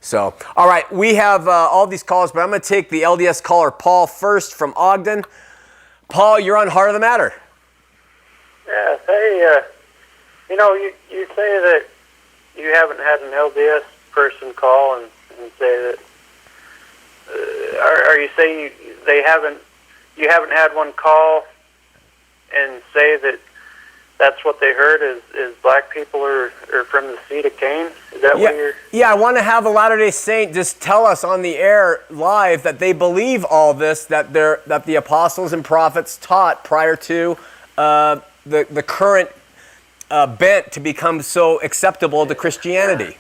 So, all right, we have all these calls, but I'm going to take the LDS caller Paul first from Ogden. Paul, you're on Heart of the Matter. Yeah, hey, you say that you haven't had an LDS person call and say that. Are you saying you haven't had one call and say that that's what they heard is black people are from the seed of Cain? Is that what you're... Yeah, I want to have a Latter-day Saint just tell us on the air live that they believe all this, that the apostles and prophets taught prior to the current bent to become so acceptable to Christianity.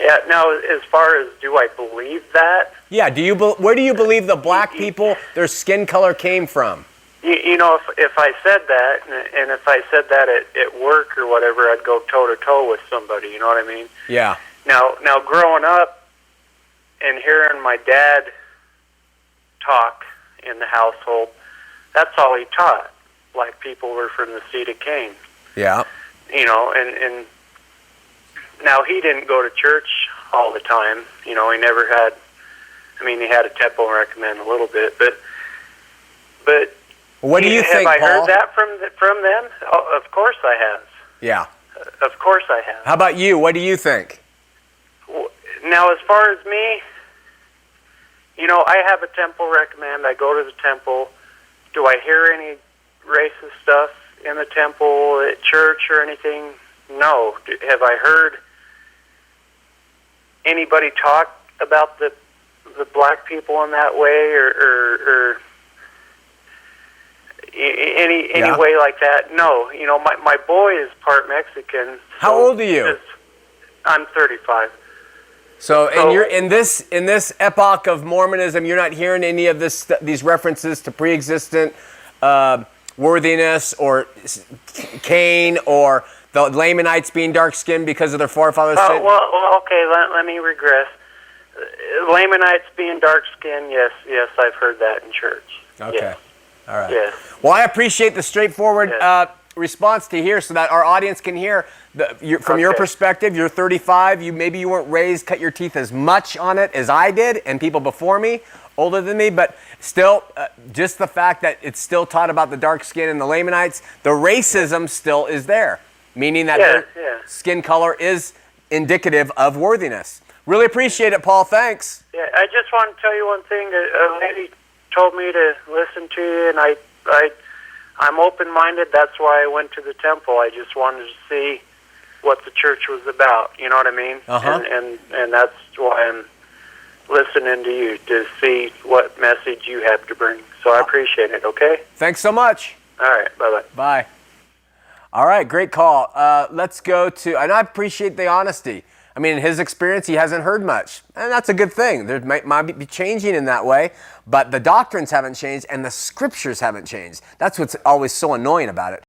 Yeah, now as far as do I believe that? Yeah, where do you believe the black people, their skin color came from? You know, if I said that, and if I said that at work or whatever, I'd go toe-to-toe with somebody, you know what I mean? Yeah. Now growing up and hearing my dad talk in the household, that's all he taught. Black people were from the seed of Cain. Yeah. You know, and now he didn't go to church all the time. You know, he never had, I mean, he had a temple recommend a little bit, but what do you think, Paul? Have I heard that from them? Oh, of course I have. Yeah. Of course I have. How about you? What do you think? Now, as far as me, you know, I have a temple recommend. I go to the temple. Do I hear any racist stuff in the temple, at church, or anything? No. Have I heard anybody talk about the black people in that way, or any way like that? No. You know, my boy is part Mexican. How old are you? I'm 35. So you're in this epoch of Mormonism, you're not hearing any of these references to pre-existent worthiness or Cain or the Lamanites being dark-skinned because of their forefathers' sin? Well, okay, let me regress. Lamanites being dark-skinned, yes, I've heard that in church. Okay. Yes. All right. Yes. Well, I appreciate the straightforward response to hear so that our audience can hear from your perspective. You're 35. Maybe you weren't raised, cut your teeth as much on it as I did and people before me, older than me, but still, just the fact that it's still taught about the dark skin and the Lamanites, the racism still is there, meaning that their skin color is indicative of worthiness. Really appreciate it, Paul. Thanks. Yeah, I just want to tell you one thing. A lady told me to listen to you, and I'm open-minded. That's why I went to the temple. I just wanted to see what the church was about. You know what I mean? And that's why I'm listening to you, to see what message you have to bring. So I appreciate it, okay? Thanks so much. All right, bye-bye. Bye. All right, great call. Let's go to, and I appreciate the honesty. I mean, in his experience, he hasn't heard much, and that's a good thing. There might be changing in that way, but the doctrines haven't changed, and the scriptures haven't changed. That's what's always so annoying about it.